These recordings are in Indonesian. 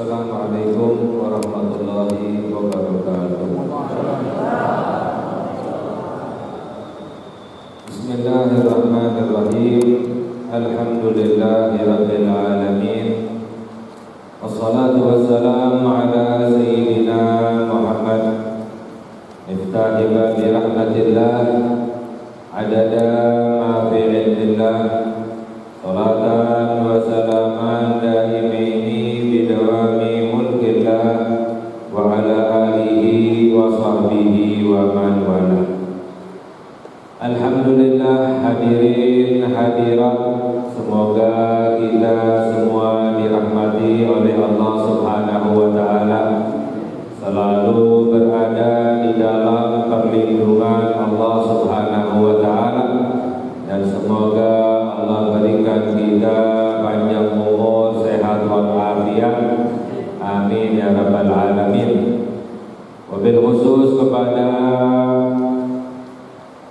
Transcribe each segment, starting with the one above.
Assalamualaikum warahmatullahi wabarakatuh. Bismillahirrahmanirrahim. Alhamdulillahirabbil alamin. Wassalatu wassalamu ala sayyidina Muhammad miftahi babi rahmatillah adada ma fi ilmillah. Salatan wa salaman daimaini bidawami mulkillah wa ala alihi wa sahbihi wa man wala. Alhamdulillah, hadirin hadirat, semoga kita semua dirahmati oleh Allah Subhanahu wa taala, selalu berada di dalam perlindungan Allah Subhanahu wa taala, dan semoga Allah berikan kita panjang umur, sehat walafiat. Amin ya rabbal alamin. Wabil khusus kepada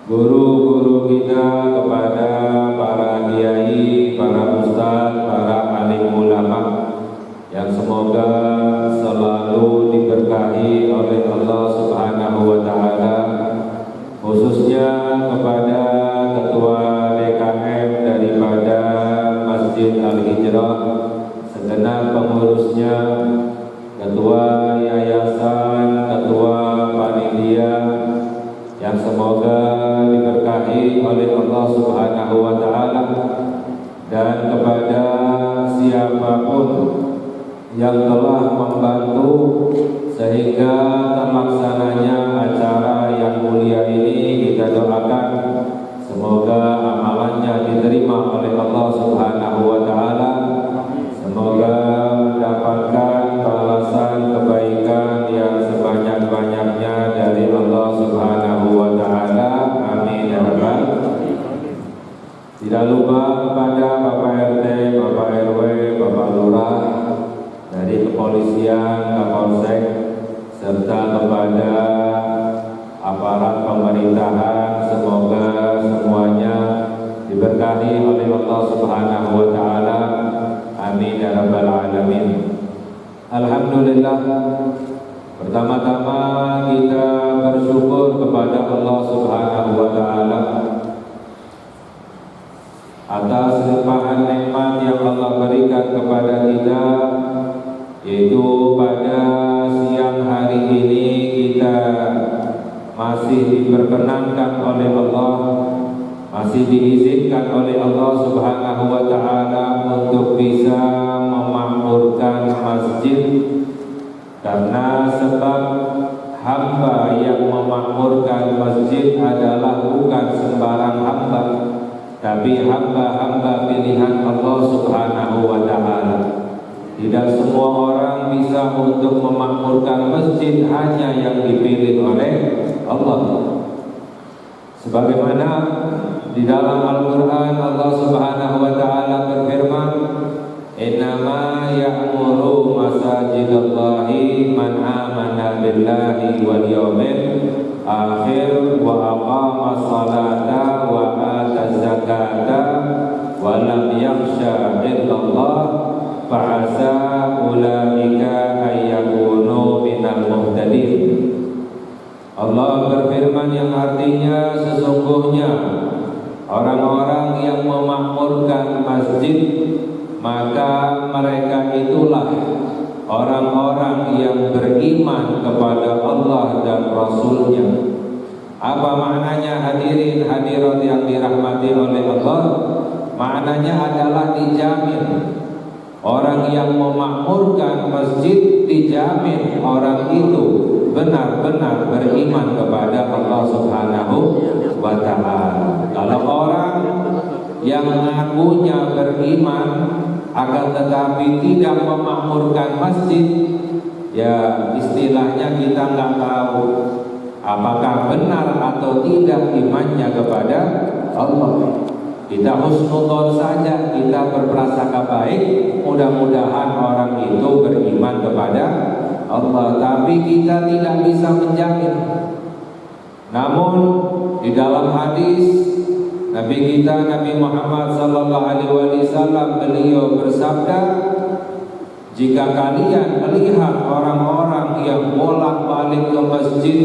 guru-guru kita, kepada para kiai, para ustaz, para alim ulama, yang semoga selalu diberkahi oleh Allah Subhanahu wa taala, khususnya kepada ketua DKM daripada Masjid Al-Hijrah, segenap pengurusnya, ketua yayasan, ketua panitia, yang semoga diberkahi oleh Allah Subhanahu wa taala, dan kepada siapapun yang telah membantu sehingga terlaksananya acara yang mulia ini. Kita doakan semoga amalannya diterima oleh Allah Subhanahu wa taala, semoga mendapatkan balasan kebaikan yang sebanyak-banyaknya dari Allah Subhanahu wa taala. Amin ya rabbal. Tidak lupa kepada Bapak RT, Bapak RW, Bapak Lurah dari kepolisian, Kapolsek, serta kepada aparat pemerintahan, semoga semuanya diberkahi oleh Allah Subhanahu wa taala. Amin ya rabbal alamin. Alhamdulillah, pertama-tama kita bersyukur kepada Allah Subhanahu wa taala atas limpahan nikmat yang Allah berikan kepada kita, yaitu pada siang hari ini kita masih diperkenankan oleh Allah, masih diizinkan oleh Allah Subhanahu wa taala untuk bisa memakmurkan masjid, karena sebab hamba yang memakmurkan masjid adalah bukan sembarang hamba, tapi hamba-hamba pilihan Allah Subhanahu wa taala. Tidak semua orang bisa untuk memakmurkan masjid, hanya yang dipilih oleh Allah. Sebagaimana di dalam Al-Quran Allah Subhanahu wa ta'ala berfirman, innama ya'muru masajidallahi man amana billahi wal yawmil akhir wa aqama salata wa ata zakata wa lam yakhsha illallah fa'asa ulaika ayyakunu minal muhtadin. Allah berfirman yang artinya, sesungguhnya orang-orang yang memakmurkan masjid, maka mereka itulah orang-orang yang beriman kepada Allah dan Rasul-Nya. Apa maknanya hadirin hadirat yang dirahmati oleh Allah? Maknanya adalah dijamin. Orang yang memakmurkan masjid dijamin orang itu benar-benar beriman kepada Allah Subhanahu wa ta'ala. Kalau orang yang mengakunya beriman akan tetapi tidak memakmurkan masjid, ya istilahnya kita nggak tahu apakah benar atau tidak imannya kepada Allah. Kita husnudzon saja, kita berprasangka baik, mudah-mudahan orang itu beriman kepada Allah, tapi kita tidak bisa menjamin. Namun di dalam hadis Nabi kita Nabi Muhammad sallallahu alaihi wasallam beliau bersabda, jika kalian melihat orang-orang yang bolak-balik ke masjid,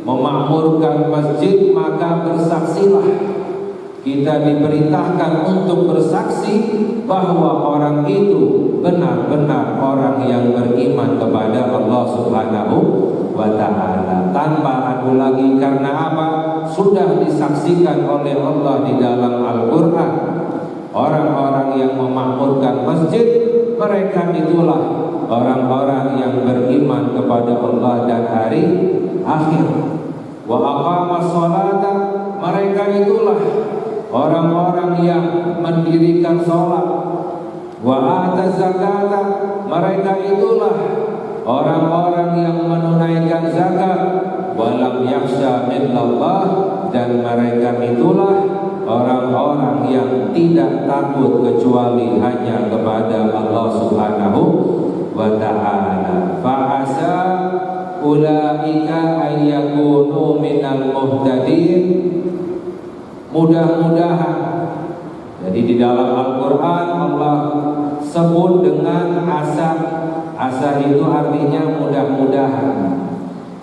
memakmurkan masjid, maka bersaksilah. Kita diperintahkan untuk bersaksi bahwa orang itu benar-benar orang yang beriman kepada Allah Subhanahu wa ta'ala. Tanpa ragu lagi, karena apa? Sudah disaksikan oleh Allah di dalam Al-Quran. Orang-orang yang memakmurkan masjid, mereka itulah orang-orang yang beriman kepada Allah dan hari akhir. Wa aqamas sholata, mereka itulah orang-orang yang mendirikan sholat. Wa ataz zakata, mereka itulah orang-orang yang menunaikan zakat. Walam yakhsha illallah, dan mereka itulah orang-orang yang tidak takut kecuali hanya kepada Allah Subhanahu wa ta'ala. Fa'asa ulaika ayyakunu minal muhtadin. Mudah-mudahan. Jadi di dalam Al-Quran Allah sebut dengan asa. Asa itu artinya mudah-mudahan.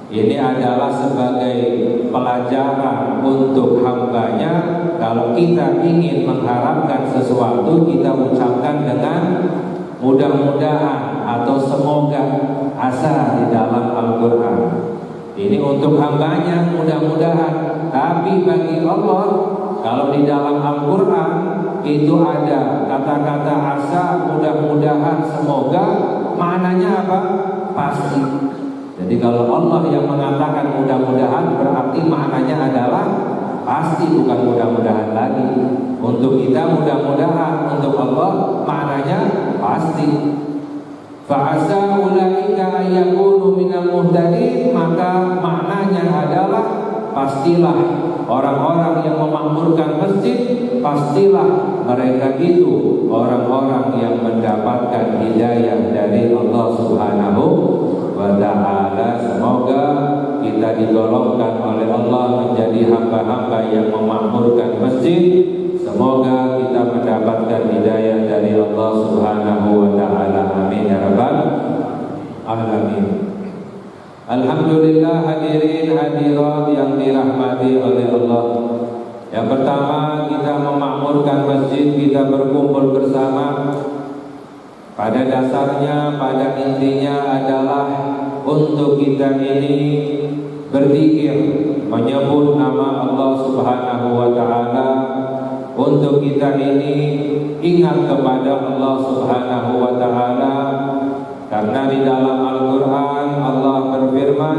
Ini adalah sebagai pelajaran untuk hambanya. Kalau kita ingin mengharapkan sesuatu, kita ucapkan dengan mudah-mudahan atau semoga. Asa di dalam Al-Quran ini untuk hambanya, mudah-mudahan. Tapi bagi Allah, kalau di dalam Al-Quran itu ada kata-kata asa, mudah-mudahan, semoga, maknanya apa? Pasti. Jadi kalau Allah yang mengatakan mudah-mudahan, berarti maknanya adalah pasti, bukan mudah-mudahan lagi. Untuk kita mudah-mudahan, untuk Allah maknanya pasti. Fa'asa ulaika ayyakunu minal muhtadin, maka maknanya adalah pastilah orang-orang yang memakmurkan masjid, pastilah mereka itu orang-orang yang mendapatkan hidayah dari Allah Subhanahu wa ta'ala. Semoga kita digolongkan oleh Allah menjadi hamba-hamba yang memakmurkan masjid. Semoga kita mendapatkan hidayah dari Allah Subhanahu wa ta'ala. Amin ya rabbal alamin. Alhamdulillah, hadirin hadirat yang dirahmati oleh Allah. Yang pertama, kita memakmurkan masjid, kita berkumpul bersama. Pada dasarnya, pada intinya adalah untuk kita ini berzikir, menyebut nama Allah Subhanahu wa ta'ala. Untuk kita ini ingat kepada Allah Subhanahu wa ta'ala. Karena di dalam Al-Quran Allah berfirman,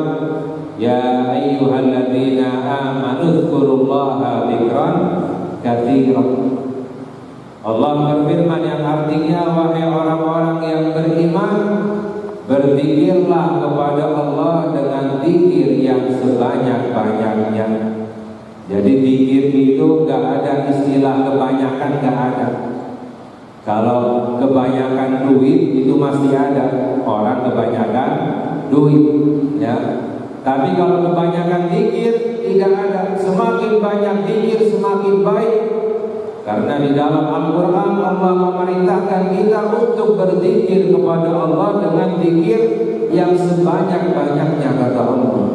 ya ayyuhalladzina amanu dzkurullaha dzikran katsiran. Allah berfirman yang artinya, wahai orang-orang yang beriman, berzikirlah kepada Allah dengan zikir yang sebanyak-banyaknya. Jadi zikir itu gak ada istilah kebanyakan, gak ada. Kalau kebanyakan duit itu masih ada, orang kebanyakan duit, ya. Tapi kalau kebanyakan zikir tidak ada. Semakin banyak zikir semakin baik. Karena di dalam Al-Quran Allah memerintahkan kita untuk berzikir kepada Allah dengan zikir yang sebanyak-banyaknya, kata Allah.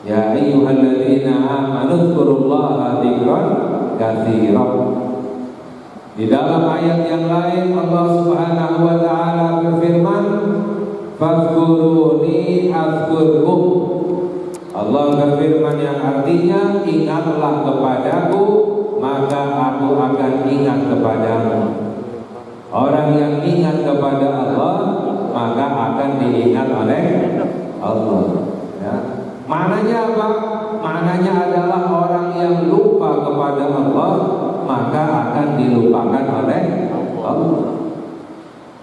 Ya ayyuhalladzina amanu dzkurullaha dzikran katsiran. Di dalam ayat yang lain Allah Subhanahu wa ta'ala berfirman, fadhkuruni adzkurkum. Allah berfirman yang artinya, ingatlah kepadaku, maka aku akan ingat kepadamu. Orang yang ingat kepada Allah, maka akan diingat oleh Allah, ya. Maknanya apa? Maknanya adalah orang yang lupa kepada Allah, maka akan dilupakan oleh Allah.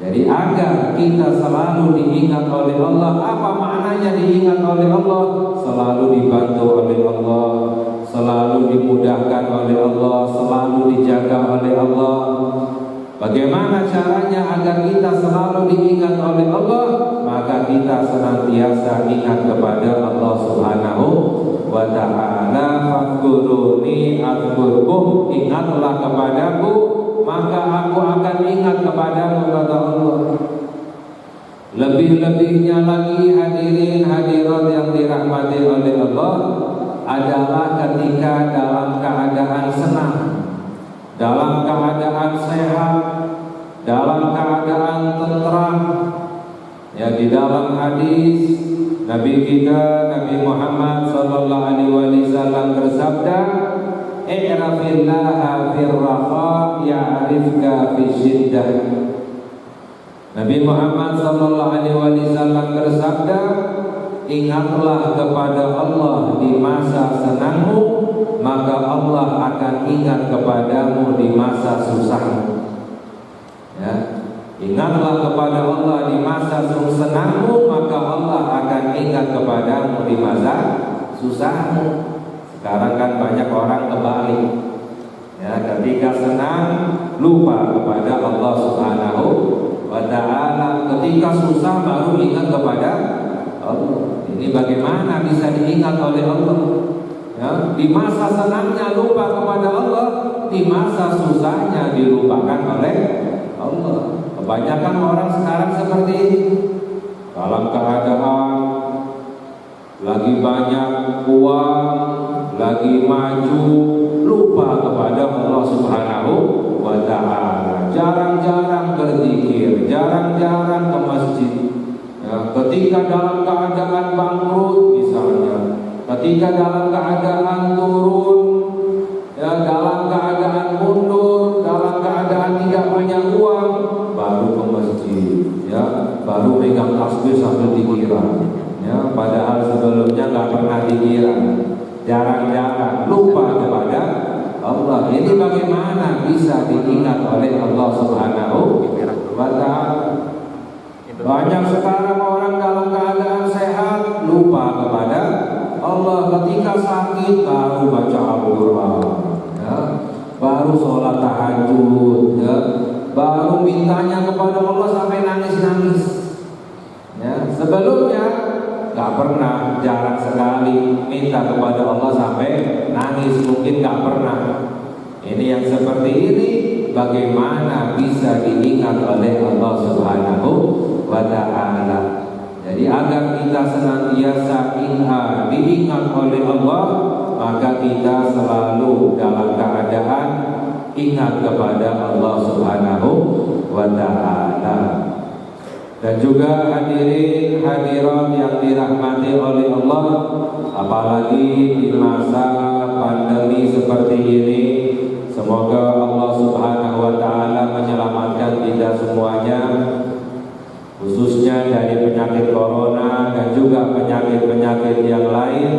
Jadi agar kita selalu diingat oleh Allah. Apa maknanya diingat oleh Allah? Selalu dibantu oleh Allah, selalu dimudahkan oleh Allah, selalu dijaga oleh Allah. Bagaimana caranya agar kita selalu diingat oleh Allah? Maka kita senantiasa ingat kepada Allah Subhanahu wa ta'ala. Fadhkuruni adzkurkum, ingatlah kepadaku, maka aku akan ingat kepadamu, kata Allah. Lebih-lebihnya lagi hadirin hadirat yang dirahmati oleh Allah adalah ketika dalam keadaan senang, dalam keadaan sehat, dalam keadaan tentram. Ya, di dalam hadis Nabi kita Nabi Muhammad sallallahu alaihi wasallam bersabda, "I'rafillaha firraha ya'rifka fisyiddah." Nabi Muhammad sallallahu alaihi wasallam bersabda, "Ingatlah kepada Allah di masa senangmu, maka Allah akan ingat kepadamu di masa susahmu." Ya, ingatlah kepada Allah di masa senangmu, maka Allah akan ingat kepadamu di masa susahmu. Sekarang kan banyak orang kebalik. Ya, ketika senang lupa kepada Allah Subhanahu wa ta'ala, ketika susah baru ingat kepada Allah. Ini bagaimana bisa diingat oleh Allah? Ya, di masa senangnya lupa kepada Allah, di masa susahnya dilupakan oleh Allah. Kebanyakan orang sekarang seperti ini. Dalam keadaan lagi banyak uang, lagi maju, lupa kepada Allah Subhanahu wa ta'ala. Jarang-jarang berzikir, jarang-jarang ke masjid. Ya, ketika dalam keadaan bangkrut misalnya, ketika dalam keadaan turun, ya, dalam keadaan mundur, dalam keadaan tidak punya uang, baru ke masjid, ya, baru pegang tasbih sambil dikira. Ya, padahal sebelumnya nggak pernah dikira. Jarang-jarang lupa kepada Allah. Ini bagaimana bisa diingat oleh Allah Subhanahu wa ta'ala? Banyak sekarang orang dalam keadaan sehat lupa kepada Allah, ketika sakit baru baca Al-Quran, ya, baru sholat tahajud, ya, baru mintanya kepada Allah sampai nangis-nangis. Ya, sebelumnya nggak pernah, jarang sekali minta kepada Allah sampai nangis, mungkin nggak pernah. Ini yang seperti ini bagaimana bisa diingat oleh Allah Subhanahu wa ta'ala. Jadi agar kita senantiasa diingat oleh Allah, maka kita selalu dalam keadaan ingat kepada Allah Subhanahu wa ta'ala. Dan juga hadirin hadirat yang dirahmati oleh Allah, apalagi di masa pandemi seperti ini, semoga Allah Subhanahu wa ta'ala menyelamatkan kita semuanya, khususnya dari penyakit corona dan juga penyakit-penyakit yang lain.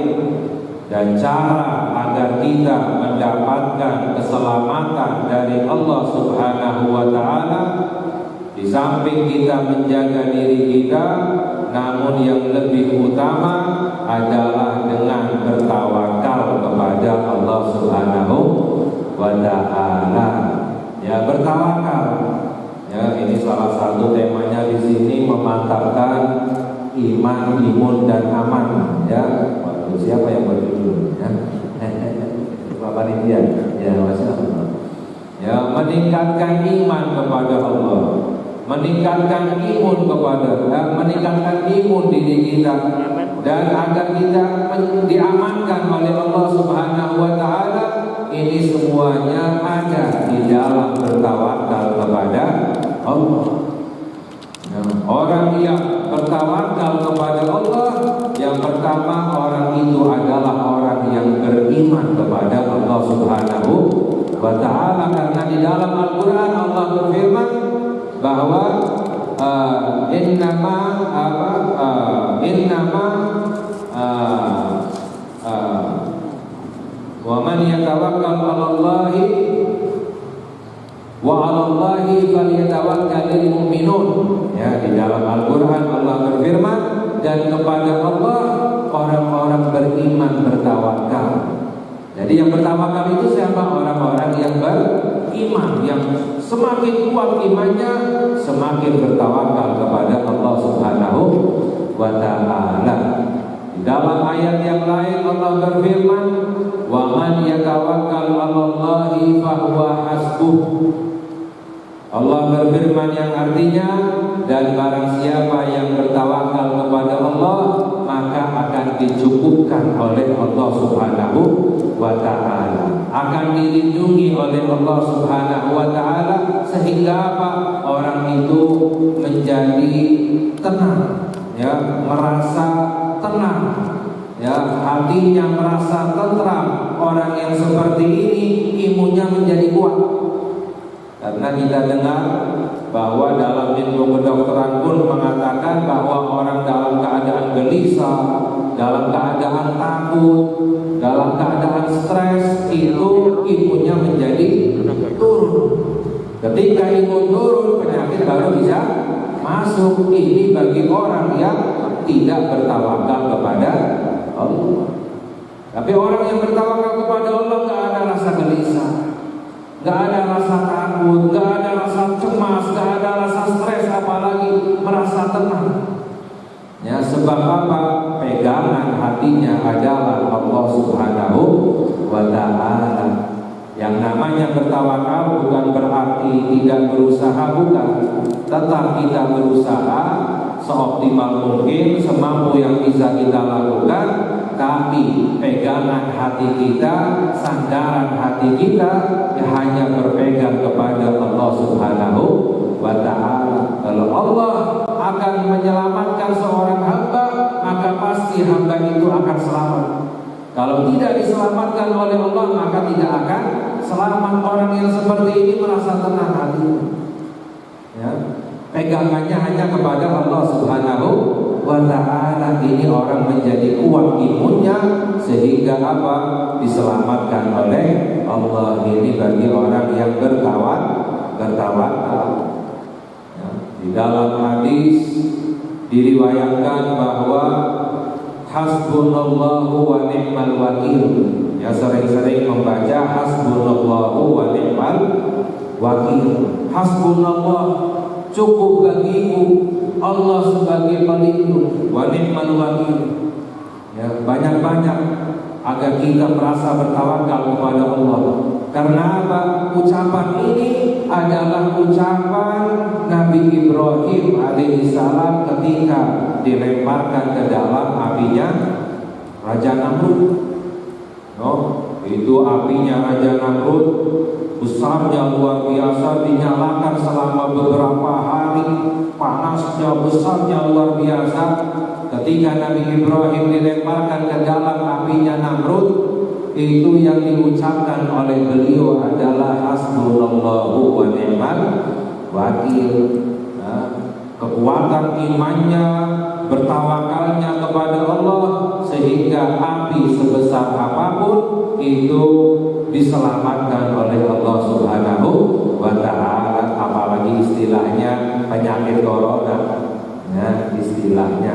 Dan cara agar kita mendapatkan keselamatan dari Allah Subhanahu wa ta'ala, di samping kita menjaga diri kita, namun yang lebih utama adalah dengan bertawakal kepada Allah Subhanahu wa ta'ala. Ya, bertawakal. Ya, ini salah satu temanya di sini, memantapkan iman, imun dan aman. Ya, waduh, siapa yang berjudul? Ya, Bapak Panitia. Ya, masya Allah. Ya, meningkatkan iman kepada Allah, meningkatkan imun meningkatkan imun diri kita, dan agar kita diamankan oleh Allah Subhanahu wa ta'ala. Ini semuanya ada di dalam bertawakal kepada Allah. Orang yang bertawakal kepada Allah, yang pertama orang itu adalah orang yang beriman kepada Allah Subhanahu wa ta'ala. Karena di dalam Al-Quran Allah berfirman bahwa wa man yatawakkal 'alallahi wa 'alallahi falyatawakkalul mu'minun. Ya, di dalam Al-Qur'an Allah berfirman, dan kepada Allah orang-orang beriman bertawakal. Jadi yang bertawakal itu siapa? Orang-orang yang beriman, yang semakin kuat imannya, semakin bertawakal kepada Allah Subhanahu wa ta'ala. Di dalam ayat yang lain Allah berfirman, wa man yatawakkal 'alallahi fahuwa hasbuh. Allah berfirman yang artinya, dan barang siapa yang Allah Subhanahu wa taala, sehingga apa? Orang itu menjadi tenang, ya, merasa tenang, ya, hatinya merasa tentram. Orang yang seperti ini imunnya menjadi kuat. Karena kita dengar bahwa dalam ilmu kedokteran pun mengatakan bahwa orang dalam keadaan gelisah, dalam keadaan takut, dalam keadaan stres, itu imunnya menjadi turun. Ketika imun turun, penyakit baru bisa masuk. Ini bagi orang yang tidak bertawakal kepada Allah. Tapi orang yang bertawakal kepada Allah gak ada rasa gelisah, gak ada rasa takut, gak ada rasa cemas, gak ada rasa stres, apalagi merasa tenang. Ya, sebab apa? Pegangan hatinya adalah Allah Subhanahu wa ta'ala. Yang namanya bertawakal bukan berarti tidak berusaha, bukan. Tetap kita berusaha seoptimal mungkin, semampu yang bisa kita lakukan. Tapi pegangan hati kita, sandaran hati kita hanya berpegang kepada Allah Subhanahu wa ta'ala. Kalau Allah akan menyelamatkan seorang hamba, maka pasti hamba itu akan selamat. Kalau tidak diselamatkan oleh Allah, maka tidak akan selamat. Orang yang seperti ini merasa tenang hatinya, ya, pegangannya hanya kepada Allah Subhanahu wa ta'ala. Ini orang menjadi kuat imunnya, sehingga apa? Diselamatkan oleh Allah. Ini bagi orang yang bertawakal. Ya, di dalam hadis diriwayatkan bahwa hasbunallahu wa ni'mal wakil. Ya, sering-sering membaca hasbunallahu wa ni'mal wakil. Hasbunallah, cukup bagiku Allah sebagai pelindung, wa ni'mal wakil. Ya, banyak-banyak agar kita merasa bertawakal kepada Allah. Karena apa? Ucapan ini adalah ucapan Nabi Ibrahim alaihissalam ketika dilemparkan ke dalam apinya Raja Namrud. Itu apinya Raja Namrud besarnya luar biasa, dinyalakan selama beberapa hari, panasnya besarnya luar biasa. Ketika Nabi Ibrahim dilemparkan ke dalam apinya Namrud, itu yang diucapkan oleh beliau adalah hasbunallahu wa ni'mal wakil. Kekuatan imannya, bertawakalnya kepada Allah, sehingga api sebesar apapun itu diselamatkan oleh Allah Subhanahu wa ta'ala. Apalagi istilahnya penyakit corona, ya, istilahnya.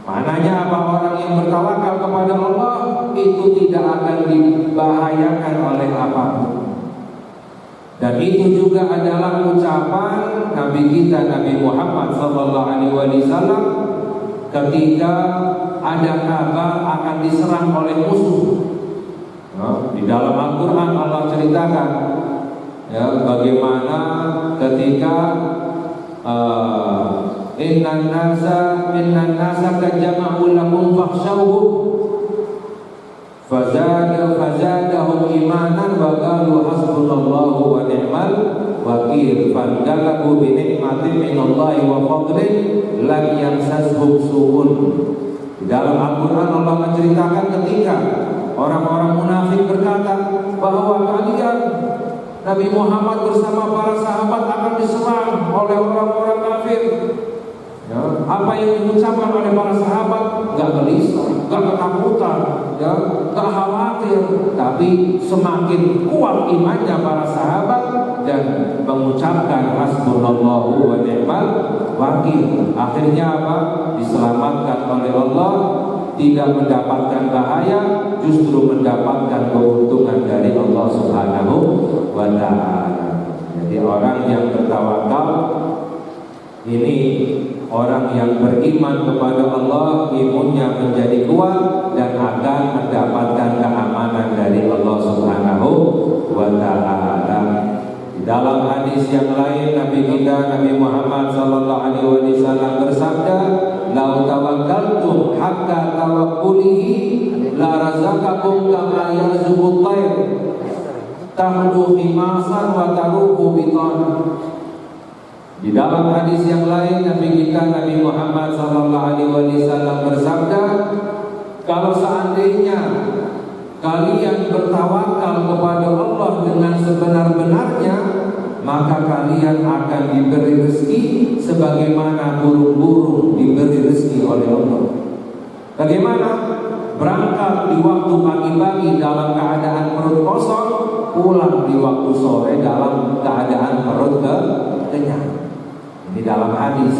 Mananya apa? Orang yang bertawakal kepada Allah itu tidak akan dibahayakan oleh apapun. Dan itu juga adalah ucapan Nabi kita, Nabi Muhammad SAW, ketika ada kabar akan diserang oleh musuh. Di dalam Al-Quran Allah ceritakan, ya, bagaimana ketika innan nasa kajama'u lakum fakhshawhum fazadahum imanan wa qalu hasbunallahu wa ni'mal wakil fandalaku bi ni'matin minallahi wa fadlin lam yamsashum su'un. Di dalam Al-Quran Allah menceritakan ketika orang-orang munafik berkata bahwa kalian, Nabi Muhammad bersama para sahabat, akan diserang oleh orang-orang kafir. Ya, apa yang diucapkan oleh para sahabat gak gelisah, gak ketakutan, ya, gak khawatir, tapi semakin kuat imannya para sahabat dan mengucapkan hasbunallahu wa ni'mal wakil. Akhirnya apa? Diselamatkan oleh Allah, tidak mendapatkan bahaya, justru mendapatkan keuntungan dari Allah Subhanahu wa ta'ala. Jadi orang yang bertawakal ini orang yang beriman kepada Allah, imunnya menjadi kuat dan akan mendapatkan keamanan dari Allah Subhanahu wa ta'ala. Di dalam hadis yang lain Nabi kita Nabi Muhammad sallallahu alaihi wasallam bersabda, "Lau tawakkaltum hakka tawakkulihi la razaqakum kama yarzuqut tayr." tahdu khimasan wa taruhu bitana. Di dalam hadis yang lain Nabi kita Nabi Muhammad sallallahu alaihi wasallam bersabda, kalau seandainya kalian bertawakal kepada Allah dengan sebenar-benarnya, maka kalian akan diberi rezeki sebagaimana burung-burung diberi rezeki oleh Allah. Bagaimana? Berangkat di waktu pagi-pagi dalam keadaan perut kosong, pulang di waktu sore dalam keadaan perut kenyang. Ini dalam hadis.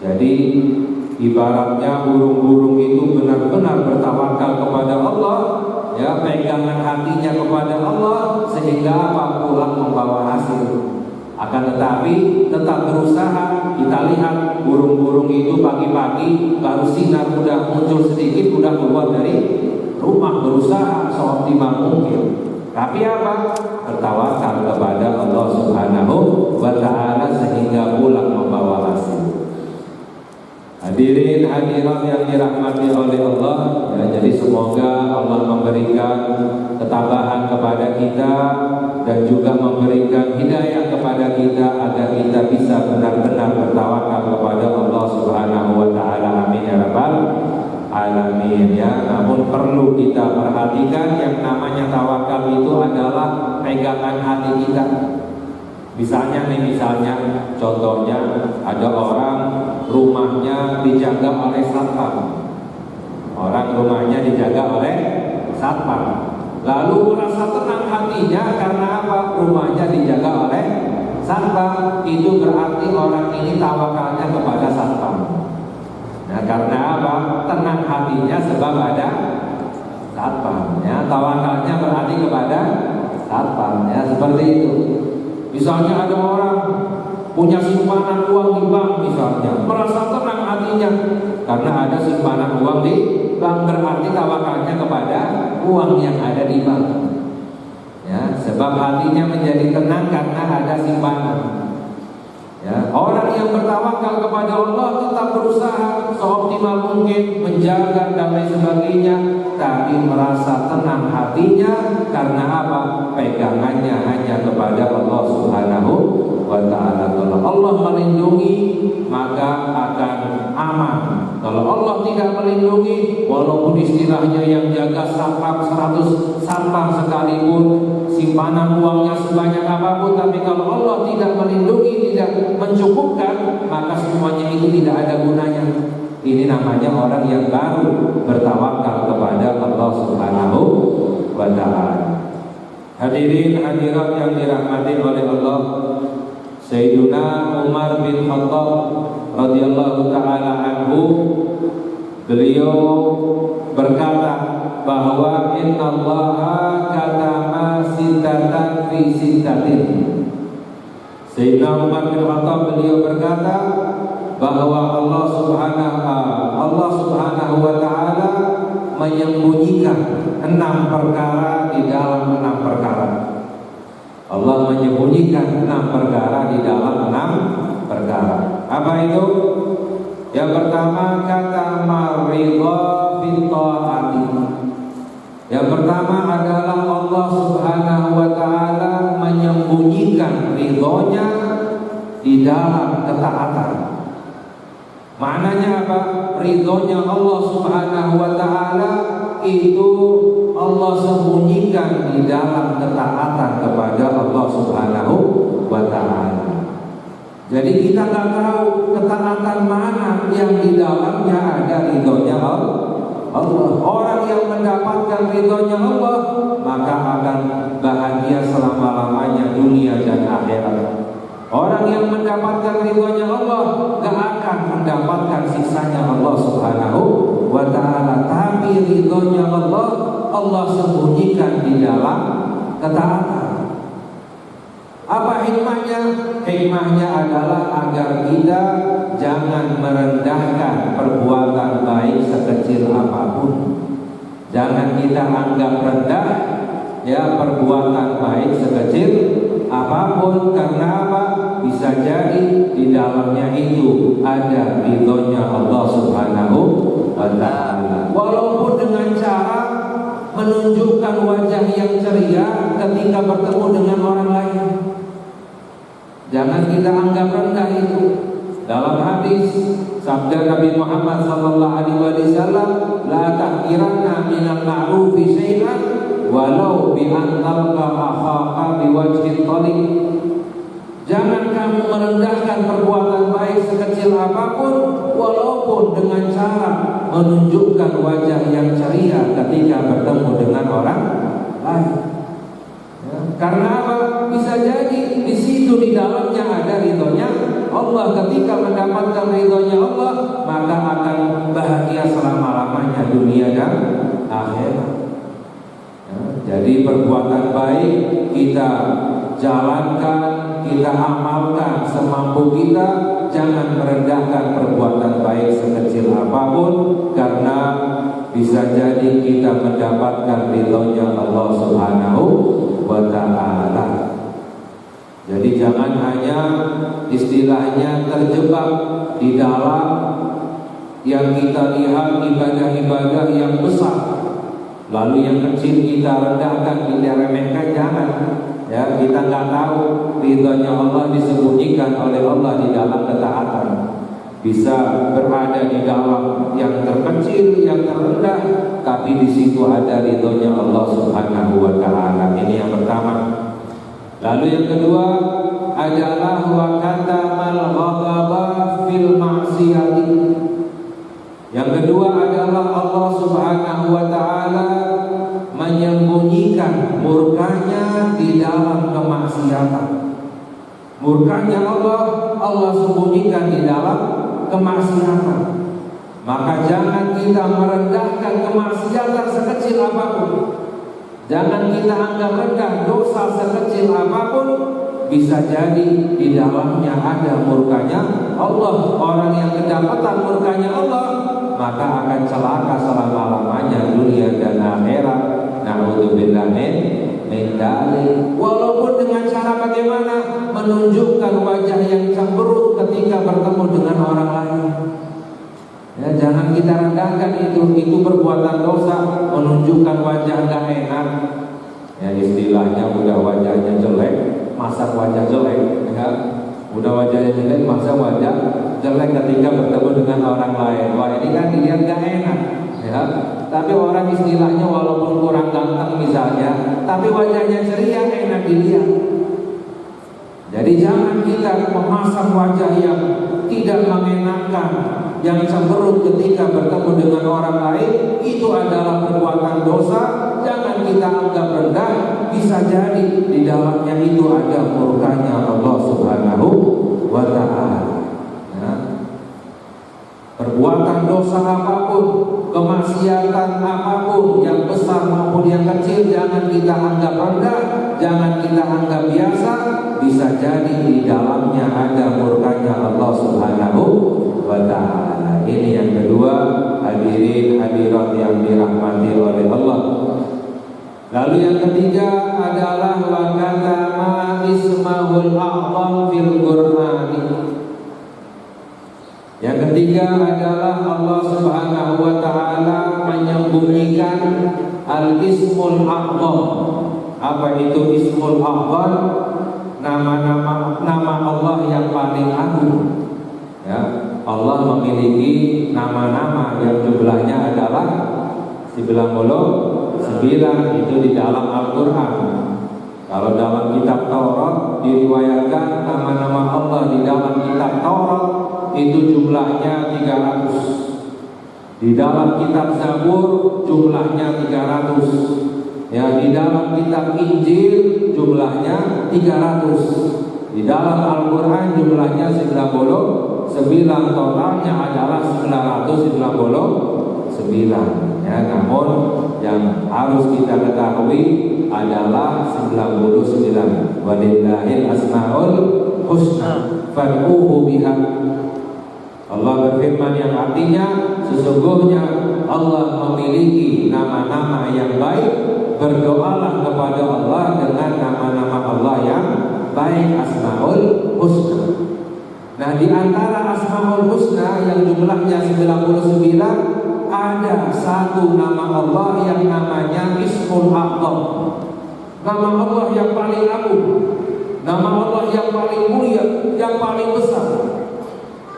Jadi ibaratnya burung-burung itu benar-benar bertawakal kepada Allah, ya, pegangan hatinya kepada Allah, sehingga apa? Pulang membawa hasil. Akan tetapi tetap berusaha. Kita lihat burung-burung itu pagi-pagi baru sinar udah muncul sedikit, udah keluar dari rumah, berusaha seoptimal mungkin. Tapi apa? Bertawakal kepada Allah Subhanahu wa ta'ala sehingga pulang membawa hasil. Hadirin hadirat yang dirahmati oleh Allah, ya, jadi semoga Allah memberikan ketabahan kepada kita dan juga memberikan hidayah kepada kita agar kita bisa benar-benar bertawakal kepada Allah Subhanahu wa ta'ala. Amin ya rabbal alamin, ya. Namun perlu kita perhatikan yang namanya tawakal itu adalah pegangan hati kita. Misalnya contohnya ada orang rumahnya dijaga oleh satpam. Orang rumahnya dijaga oleh satpam. Lalu merasa tenang hatinya karena apa? Rumahnya dijaga oleh satpam. Itu berarti orang ini tawakalnya kepada satpam. Nah, karena apa? Tenang hatinya sebab ada satpam. Ya, tawakalnya berarti kepada satpam. Ya, seperti itu. Misalnya ada orang punya simpanan uang di bank misalnya, merasa tenang hatinya karena ada simpanan uang di bank, berarti tawakalnya kepada uang yang ada di bank. Ya, sebab hatinya menjadi tenang karena ada simpanan. Ya, orang yang bertawakal kepada Allah tetap berusaha seoptimal mungkin menjaga dan lain sebagainya, tapi merasa tenang hatinya karena apa? Pegangannya hanya kepada Allah Subhanahu wa ta'ala. Kalau Allah melindungi maka akan aman. Kalau Allah tidak melindungi, walaupun istilahnya yang jaga satpam 100 satpam sekalipun, simpanan uangnya sebanyak apapun, tapi kalau Allah tidak melindungi, tidak mencukupkan, maka semuanya itu tidak ada gunanya. Ini namanya orang yang baru bertawakal kepada Allah Subhanahu wa ta'ala. Hadirin hadirat yang dirahmati oleh Allah, Sayyiduna Umar bin Khattab radhiyallahu ta'ala anhu, beliau berkata bahwa innallaha katama sittatan fi sittatin. Sayyidina Umar bin Khattab beliau berkata bahwa Allah Subhanahu wa ta'ala menyembunyikan 6 perkara di dalam 6 perkara. Allah menyembunyikan 6 perkara di dalam 6 perkara. Apa itu? Yang pertama kata maridha fit ta'ati. Yang pertama adalah Allah Subhanahu wa ta'ala menyembunyikan ridhonya di dalam ketaatan. Maknanya apa? Ridhonya Allah Subhanahu wa ta'ala itu Allah sembunyikan di dalam ketaatan kepada Allah Subhanahu wa ta'ala. Jadi kita nggak tahu ketaatan mana yang di dalamnya ada ridhonya Allah. Orang yang mendapatkan ridhonya Allah maka akan bahagia selama-lamanya dunia dan akhirat. Orang yang mendapatkan ridhonya Allah gak akan mendapatkan siksanya Allah Subhanahu wa ta'ala. Tapi ridhonya Allah sembunyikan di dalam ketaatan. Apa hikmahnya? Hikmahnya adalah agar kita jangan merendahkan perbuatan baik sekecil apapun. Jangan kita anggap rendah ya perbuatan baik sekecil apapun. Karena apa? Bisa jadi di dalamnya itu ada ridhonya Allah Subhanahu wa ta'ala. Walaupun dengan cara menunjukkan wajah yang ceria, ketika bertemu dengan orang lain. Jangan kita anggap rendah itu. Dalam hadis sabda Nabi Muhammad sallallahu alaihi wasallam, la tahqiranna minal ma'rufi syai'an walau bi an talqa akhaka biwajhin thaliq. Jangan kamu merendahkan perbuatan baik sekecil apapun, walaupun dengan cara menunjukkan wajah yang ceria ketika bertemu dengan orang lain. Ya, karena apa? Bisa jadi di situ di dalamnya ada ridhonya Allah. Ketika mendapatkan ridhonya Allah, maka akan bahagia selama-lamanya dunia dan akhirat. Ya, jadi perbuatan baik kita jalankan, kita amalkan semampu kita. Jangan merendahkan perbuatan baik sekecil apapun, karena bisa jadi kita mendapatkan ridhonya Allah Subhanahu wa ta'ala. Jadi jangan hanya istilahnya terjebak di dalam yang kita lihat ibadah-ibadah yang besar, lalu yang kecil kita rendahkan, kita remehkan. Jangan. Ya, kita nggak tahu ridhonya Allah disembunyikan oleh Allah di dalam ketaatan. Bisa berada di dalam yang terkecil, yang terendah, tapi di situ ada ridhonya Allah Subhanahu wa ta'ala. Ini yang pertama. Lalu yang kedua adalah wa katamal ghadaba fil ma'siyati. Yang kedua adalah Allah Subhanahu wa ta'ala menyembunyikan murkanya di dalam kemaksiatan. Murkanya Allah sembunyikan di dalam kemaksiatan. Maka jangan kita merendahkan kemaksiatan sekecil apapun. Jangan kita anggap rendah dosa sekecil apapun. Bisa jadi di dalamnya ada murkanya Allah. Orang yang kedapatan murkanya Allah, maka akan celaka selama-lamanya dunia dan akhirat. Na'udzubillah min dzalik. Walaupun dengan cara bagaimana, menunjukkan wajah yang cemberut ketika bertemu dengan orang lain. Ya, jangan kita rendahkan itu perbuatan dosa, menunjukkan wajah gak enak. Ya, istilahnya udah wajahnya jelek, masa wajah jelek, ya. Udah wajahnya jelek, masa wajah jelek ketika bertemu dengan orang lain. Wah, ini kan dilihat gak enak, ya. Tapi orang istilahnya walaupun kurang ganteng misalnya, tapi wajahnya ceria, enak dilihat. Jadi jangan kita memasang wajah yang tidak mengenakan, yang cemberut ketika bertemu dengan orang lain. Itu adalah perbuatan dosa. Jangan kita anggap rendah. Bisa jadi di dalamnya itu ada murkanya Allah Subhanahu wa ta'ala. Ya. Perbuatan dosa apapun, kemaksiatan apapun, yang besar maupun yang kecil, jangan kita anggap rendah, jangan kita anggap biasa. Bisa jadi di dalamnya ada murkanya Allah Subhanahu wa ta'ala. Ini yang kedua, hadirin hadirat yang dirahmati oleh Allah. Lalu yang ketiga adalah wa katama ismahul a'zam fil Qur'ani. Yang ketiga adalah Allah Subhanahu wa ta'ala menyembunyikan al-ismul a'zam. Apa itu ismul a'zam? Nama Allah yang paling agung. Ya, Allah memiliki nama-nama yang jumlahnya adalah 99, itu di dalam Al-Quran. Kalau dalam kitab Taurat diriwayatkan nama-nama Allah di dalam kitab Taurat itu jumlahnya 300. Di dalam kitab Zabur jumlahnya 300. Ya, di dalam kitab Injil jumlahnya 300. Di dalam Al-Quran jumlahnya 99. Totalnya adalah 999. Ya, namun yang harus kita ketahui adalah 99. Walillahil asmaul husna fad'uhu biha. Allah berfirman yang artinya sesungguhnya Allah memiliki nama-nama yang baik. Berdoalah kepada Allah dengan nama-nama Allah yang baik, asmaul husna. Nah, di antara asmaul husna yang jumlahnya 99, ada satu nama Allah yang namanya Ismul A'zam. nama Allah yang paling agung, nama Allah yang paling mulia, yang paling besar.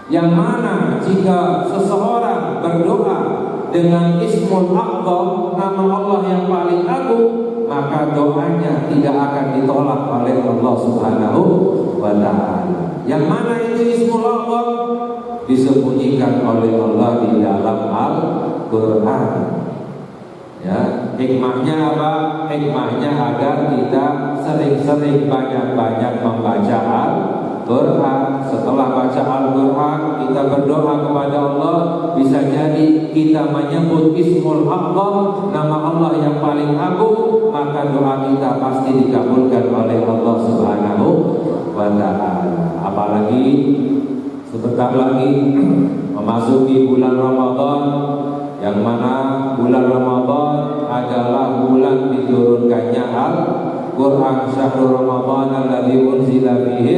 Yang mana jika seseorang berdoa dengan Ismul A'zam, nama Allah yang paling agung, maka doanya tidak akan ditolak oleh Allah Subhanahu wa Ta'ala. Yang mana itu Ismul A'zam? Disembunyikan oleh Allah di dalam Al-Quran. Ya, hikmahnya apa? Hikmahnya agar kita sering-sering banyak-banyak membaca Al-Quran. Setelah baca Al-Quran, kita berdoa kepada Allah. Bisa jadi kita menyebut Ismul A'zam, nama Allah yang paling agung, maka doa kita pasti dikabulkan oleh Allah Subhanahu wa Ta'ala. Apalagi sebentar lagi memasuki bulan Ramadan, yang mana bulan Ramadan adalah bulan diturunkannya Al-Quran. Syahrul Ramadan alladzi unzila fihi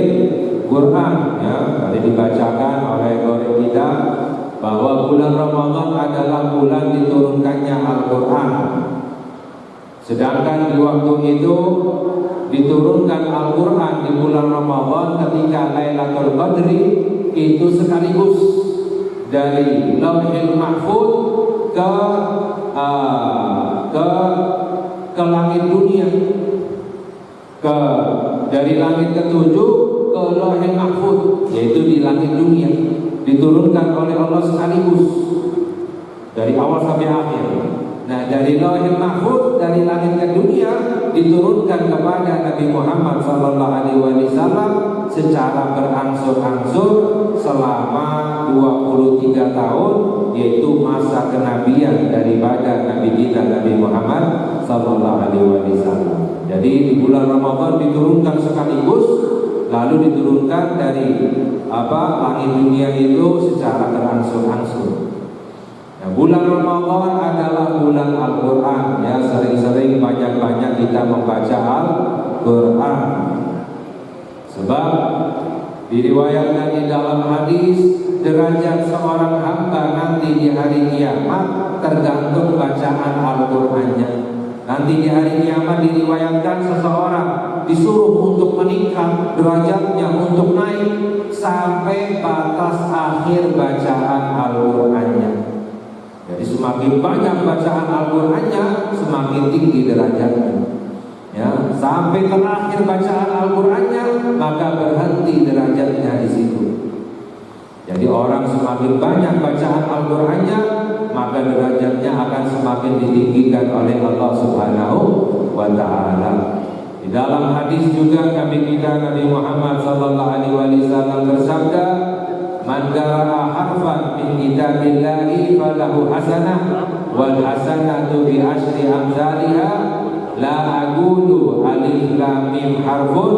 Quran, ya, tadi dibacakan oleh guru kita bahwa bulan Ramadan adalah bulan diturunkannya Al-Quran. Sedangkan di waktu itu diturunkan Al-Quran di bulan Ramadan ketika Lailatul Qadri itu sekaligus dari Lauhil Mahfuz ke langit dunia, dari langit ketujuh ke Lauhil Mahfuz, yaitu di langit dunia, diturunkan oleh Allah sekaligus dari awal sampai akhir. Nah, dari Lauhil Mahfuz, dari langit ke dunia, diturunkan kepada Nabi Muhammad SAW secara berangsur-angsur selama 23 tahun, yaitu masa kenabian daripada Nabi kita Nabi Muhammad SAW. Jadi di bulan Ramadan diturunkan sekaligus, lalu diturunkan dari langit dunia itu secara berangsur-angsur. Nah, bulan Ramadan adalah bulan Al-Quran, ya, sering-sering banyak-banyak kita membaca Al-Quran. Sebab diriwayatkan di dalam hadis, derajat seorang hamba nanti di hari kiamat tergantung bacaan Al-Qurannya. Nanti di hari kiamat diriwayatkan seseorang disuruh untuk meningkat derajatnya, untuk naik sampai batas akhir bacaan Al-Qurannya. Jadi semakin banyak bacaan Al-Qurannya, semakin tinggi derajatnya. Ya, sampai terakhir bacaan Al-Qurannya, maka berhenti derajatnya di situ. Jadi orang semakin banyak bacaan Al-Qurannya, maka derajatnya akan semakin ditinggikan oleh Allah Subhanahu wa Ta'ala. Di dalam hadis juga Nabi kita Nabi Muhammad SAW bersabda, "Man qara'a harfan min kitabillahi falahu hasanah wal hasanatu bi asyri amsalha la aqulu alif lam mim harfun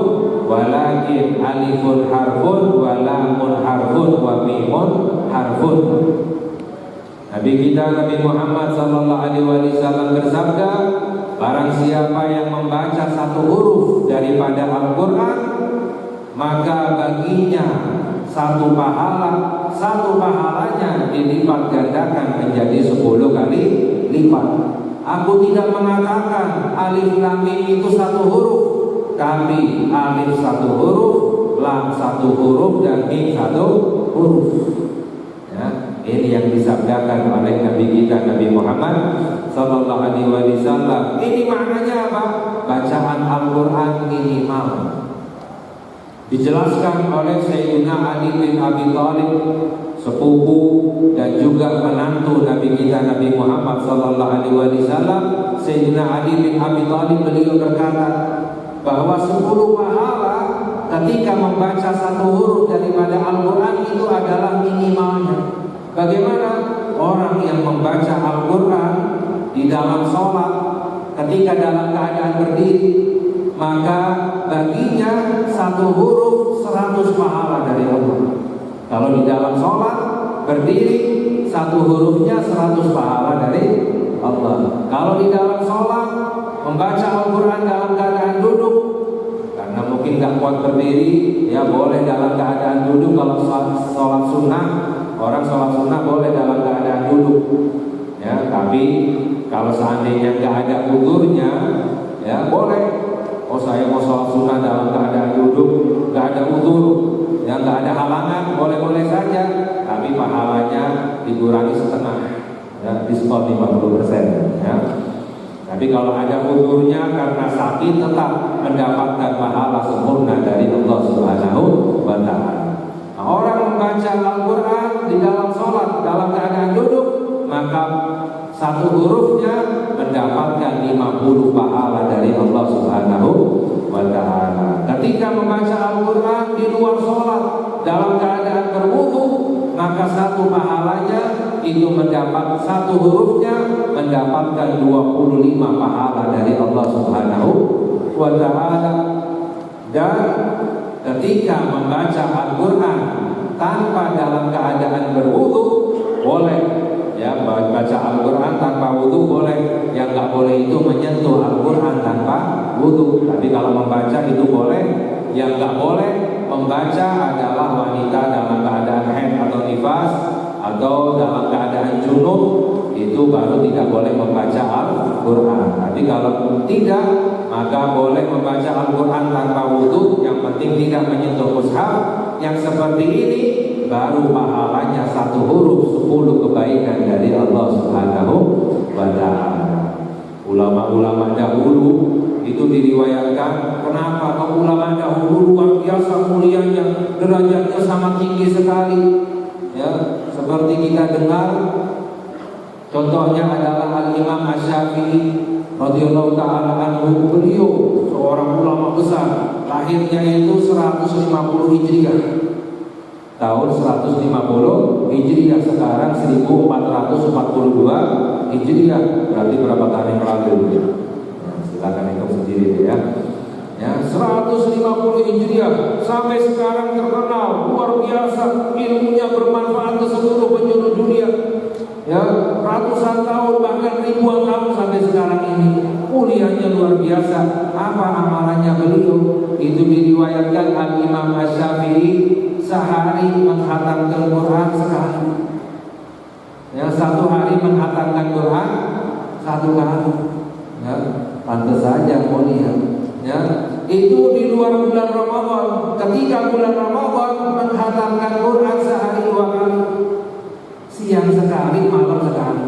walakin alifun harfun wa lamun harfun wa mimun harfun." Nabi kita Nabi Muhammad SAW bersabda, barang siapa yang membaca satu huruf daripada Al-Quran, maka baginya satu pahalanya dilipat gandakan menjadi 10 kali lipat. Aku tidak mengatakan alif lam mim itu satu huruf, tapi alif satu huruf, lam satu huruf, dan mim satu huruf. Ya, ini yang disabdakan oleh Nabi kita Nabi Muhammad SAW. Ini maknanya apa? Bacaan Al-Quran minimal. Dijelaskan oleh Sayyidina Ali bin Abi Thalib, sepupu dan juga menantu Nabi kita Nabi Muhammad SAW. Sayyidina Ali bin Abi Thalib, beliau berkata bahwa 10 pahala ketika membaca satu huruf daripada Al-Quran itu adalah minimalnya. Bagaimana orang yang membaca Al-Quran di dalam sholat ketika dalam keadaan berdiri, maka baginya satu huruf 100 pahala dari Allah. Kalau di dalam sholat berdiri, satu hurufnya 100 pahala dari Allah. Kalau di dalam sholat membaca Al-Quran dalam keadaan duduk, karena mungkin gak kuat berdiri, ya boleh dalam keadaan duduk. Kalau sholat sunnah, orang sholat sunnah boleh dalam keadaan duduk, ya. Tapi kalau seandainya gak ada udurnya, ya boleh Oh saya mau sholat sunnah dalam keadaan duduk, nggak ada udzur, ya nggak ada halangan, boleh-boleh saja, tapi pahalanya dikurangi setengah, ya, diskon 50%, ya. Tapi kalau ada udzurnya karena sakit tetap mendapatkan pahala sempurna dari Allah Subhanahu wa Ta'ala. Nah, orang membaca Al-Quran di dalam sholat dalam keadaan duduk, maka satu hurufnya mendapatkan 50 pahala dari Allah Subhanahu wa Ta'ala. Ketika membaca Al-Quran di luar sholat dalam keadaan berwudu, maka satu pahalanya itu mendapat satu hurufnya mendapatkan 25 pahala dari Allah Subhanahu wa Ta'ala. Dan ketika membaca Al-Quran tanpa dalam keadaan berwudu boleh, ya, baca Al-Quran tanpa wudu boleh. Yang nggak boleh itu menyentuh Al-Quran tanpa wudu. Tapi kalau membaca itu boleh. Yang nggak boleh membaca adalah wanita dalam keadaan haid atau nifas atau dalam keadaan junub, itu baru tidak boleh membaca Al-Quran. Tapi kalau tidak, maka boleh membaca Al-Quran tanpa wudu. Yang penting tidak menyentuh mushaf. Yang seperti ini baru pahalanya satu huruf 10 kebaikan dari Allah Subhanahu wa Ta'ala. Ulama-ulama dahulu itu diriwayatkan, kenapa kaum ulama dahulu luar biasa mulianya, derajatnya sangat tinggi sekali, ya, seperti kita dengar contohnya adalah Al-Imam Asy-Syafi'i radhiyallahu ta'ala anhu. Beliau seorang ulama besar, lahirnya itu 150 Hijriah, tahun 150 Hijriah, sekarang 1442 Hijriah, berarti berapa tahun yang lalu? Ya, silakan hitung sendiri ya. Ya, 150 Hijriah sampai sekarang terkenal, luar biasa, ilmunya bermanfaat ke seluruh penjuru dunia. Ya, ratusan tahun bahkan ribuan tahun sampai sekarang ini, mulianya luar biasa. Apa amalannya beliau? Itu diriwayatkan Al-Imam Asy-Syafi'i sehari menghatamkan Quran sekali. Ya, satu hari menghatamkan Quran satu kali. Ya, pantas saja mulia. Ya, itu di luar bulan Ramadan. Ketika bulan Ramadan menghatamkan Quran sehari 2 kali, siang sekali, malam sekali.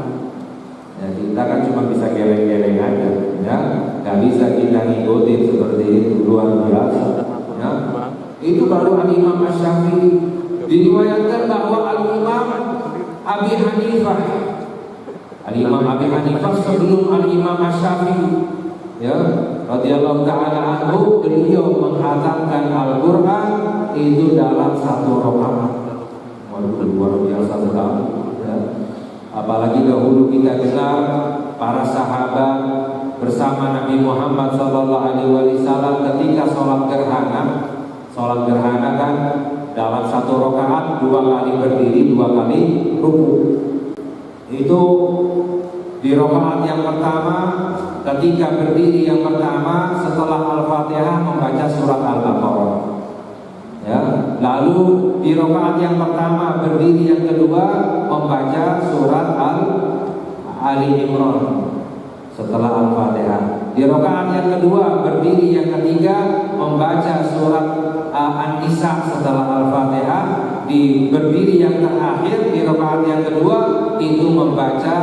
Ya, kita kan cuma bisa geleng-geleng aja, ya, nggak bisa kita ngikutin seperti itu, luar biasa. Ya, itu baru Al-Imam Asy-Syafi'i. Diriwayatkan bahwa Al-Imam Abi Hanifah, Al-Imam Abi Hanifah sebelum Al-Imam Asy-Syafi'i, ya, radhiyallahu ta'ala anhu, beliau menghatamkan Al-Quran itu dalam 1 rakaat. Waduh, luar biasa sekali, ya. Apalagi dahulu kita dengar para sahabat bersama Nabi Muhammad SAW ketika sholat gerhana. Sholat gerhana kan dalam 1 rakaat 2 kali berdiri, 2 kali ruku. Itu di rakaat yang pertama, ketika berdiri yang pertama setelah Al-Fatihah membaca surat Al-Baqarah. Ya, lalu di rakaat yang pertama berdiri yang kedua membaca surat Ali Imran setelah Al-Fatihah. Di rakaat yang kedua berdiri yang ketiga membaca surat An-Nisa setelah Al-Fatihah. Di berdiri yang terakhir di rakaat yang kedua itu membaca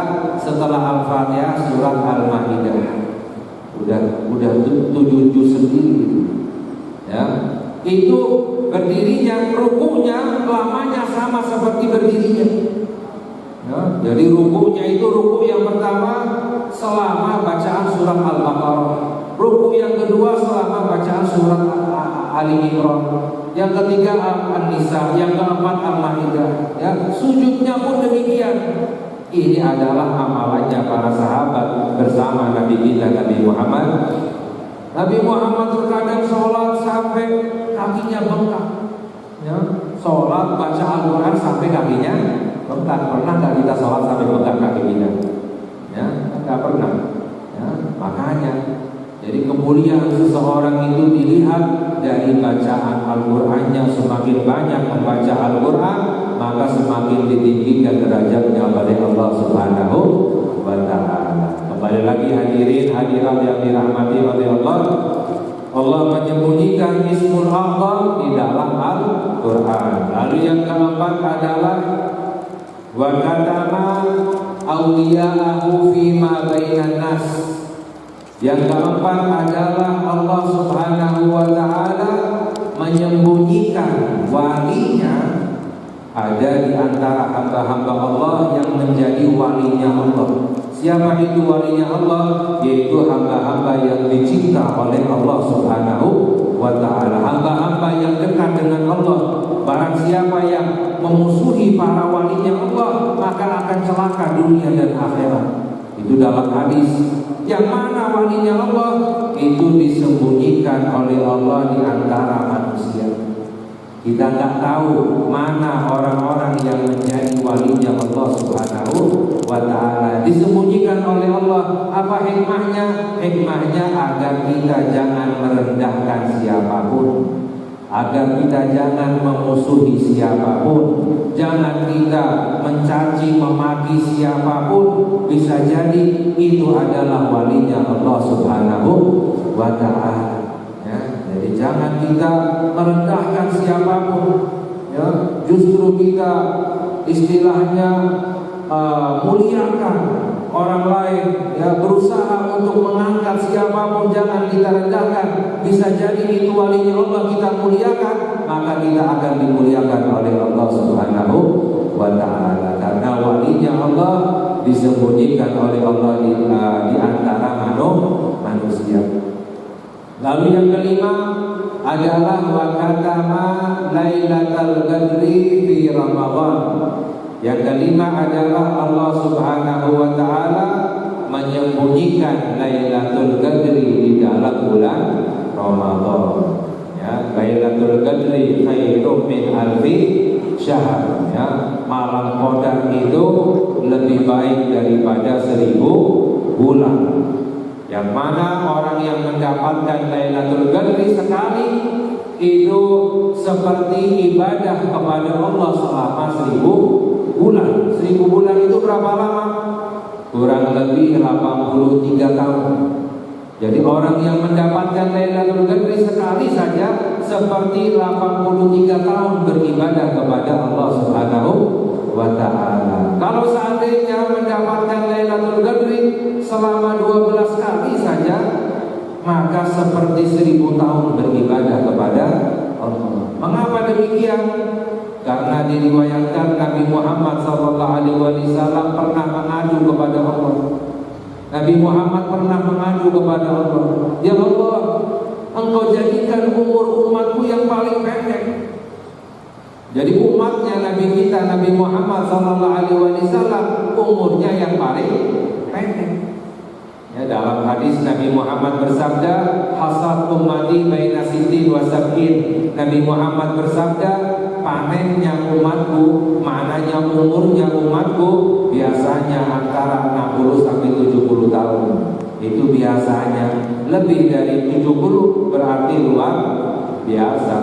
setelah Al-Fatihah surat Al-Maidah. Udah 7 juz sendiri. Ya. Itu berdirinya, rukunya lamanya sama seperti berdirinya. Ya, jadi rukunya itu ruku yang pertama selama bacaan surat Al-Baqarah, ruku yang kedua selama bacaan surat Ali Imran, yang ketiga An-Nisa, yang keempat Al-Maidah. Ya, sujudnya pun demikian. Ini adalah amalannya para sahabat bersama Nabi kita Nabi Muhammad. Nabi Muhammad terkadang sholat sampai kakinya bengkak. Ya, sholat baca Al-Quran sampai kakinya bengkak. Pernah nggak kita sholat sampai bengkak kaki kita? Ya, nggak pernah. Ya, makanya, jadi kemuliaan seseorang itu dilihat dari bacaan Al-Qurannya. Semakin banyak membaca Al-Quran, maka semakin ditinggikan derajatnya oleh Allah Subhanahu wa Ta'ala. Kembali lagi hadirin hadirat yang dirahmati oleh Allah. adalah wa katama awliya'ahu fima bainan nas. Yang keempat adalah Allah Subhanahu wa ta'ala menyembunyikan walinya ada di antara hamba-hamba Allah yang menjadi walinya Allah. Siapa itu walinya Allah? Yaitu hamba-hamba yang dicinta oleh Allah Subhanahu wa ta'ala, hamba-hamba yang dekat dengan Allah. Barang siapa yang memusuhi para walinya Allah, maka akan celaka dunia dan akhirat. Itu dalam hadis. Yang mana walinya Allah? Itu disembunyikan oleh Allah di antara manusia. Kita tak tahu mana orang-orang yang menjadi walinya Allah Subhanahu wa ta'ala. Disembunyikan oleh Allah. Apa hikmahnya? Hikmahnya agar kita jangan merendahkan siapapun, agar kita jangan memusuhi siapapun, jangan kita mencaci memaki siapapun. Bisa jadi itu adalah walinya Allah Subhanahu wa ta'ala. Jadi jangan kita merendahkan siapapun, ya. Justru kita istilahnya muliakan orang lain, ya, berusaha untuk mengangkat siapapun, jangan kita rendahkan. Bisa jadi itu walinya Allah, kita muliakan, maka kita akan dimuliakan oleh Allah Subhanahu wa ta'ala. Karena walinya Allah disembunyikan oleh Allah di antara manusia. Lalu yang kelima adalah wa katama lailatul qadri fi Ramadan. Yang kelima adalah Allah Subhanahu wa ta'ala menyembunyikan Lailatul Qadri di dalam bulan Ramadan. Ya, Lailatul Qadri khairum min alfi syahr. Ya, malam Qadar itu lebih baik daripada 1000 bulan. Yang mana orang yang mendapatkan Lailatul Qadri sekali itu seperti ibadah kepada Allah selama 1000 bulan. 1000 bulan itu berapa lama? Kurang lebih 83 tahun. Jadi orang yang mendapatkan Lailatul Qadri sekali saja seperti 83 tahun beribadah kepada Allah Subhanahu wa ta'ala. Kalau seandainya mendapatkan Lailatul Qadri selama 12 kali saja, maka seperti 1000 tahun beribadah kepada Allah. Mengapa demikian? Karena diriwayatkan Nabi Muhammad SAW pernah mengadu kepada Allah. Nabi Muhammad pernah mengadu kepada Allah, ya Allah, Engkau jadikan umur umatku yang paling pendek. Jadi umatnya Nabi kita Nabi Muhammad SAW umurnya yang paling pendek. Ya, dalam hadis Nabi Muhammad bersabda, hasad ummati baina sittin wa sab'in. Nabi Muhammad bersabda, panennya umatku, maknanya umurnya umatku biasanya antara 60 sampai 70 tahun. Itu biasanya. Lebih dari 70 berarti luar biasa.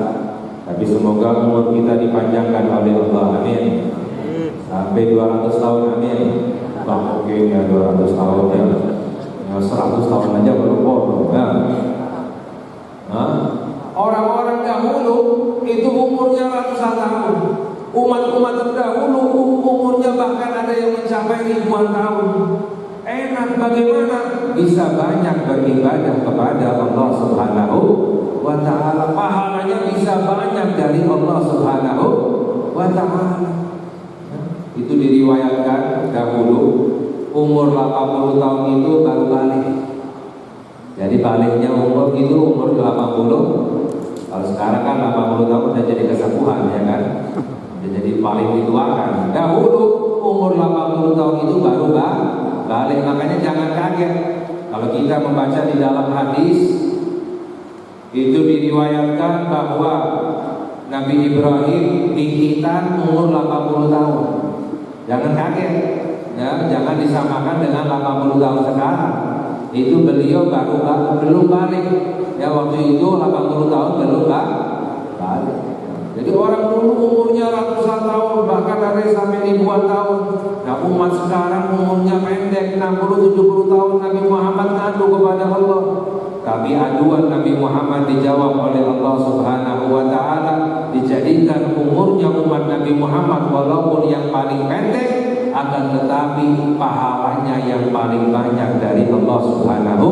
Tapi semoga umur kita dipanjangkan oleh Allah, amin. Sampai 200 tahun, amin. Bang, mungkin ya 200 tahun ya. 100 tahun aja belum bodoh. Orang-orang dahulu itu umurnya ratusan tahun. Umat-umat terdahulu umurnya bahkan ada yang mencapai ribuan tahun. Enak bagaimana bisa banyak beribadah kepada Allah Subhanahu wa ta'ala. Pahalanya bisa banyak dari Allah Subhanahu wa ta'ala. Itu diriwayatkan dahulu umur 80 tahun itu baru balik. Jadi baliknya umur itu umur 80. Kalau sekarang kan 80 tahun udah jadi kesepuhan, ya kan? Udah jadi paling dituakan. Dahulu umur 80 tahun itu baru balik. Makanya jangan kaget kalau kita membaca di dalam hadis itu diriwayatkan bahwa Nabi Ibrahim dihitan umur 80 tahun. Jangan kaget. Ya, jangan disamakan dengan 80 tahun sekarang. Itu beliau belum balik. Ya, waktu itu 80 tahun belum balik. Jadi orang dulu umurnya ratusan tahun, bahkan ada yang sampai ribuan tahun. Nah, umat sekarang umurnya pendek, 60-70 tahun. Nabi Muhammad ngadu kepada Allah, tapi aduan Nabi Muhammad dijawab oleh Allah Subhanahu wa taala, dijadikan umurnya umat Nabi Muhammad walaupun yang paling pendek, akan tetapi pahalanya yang paling banyak dari Allah Subhanahu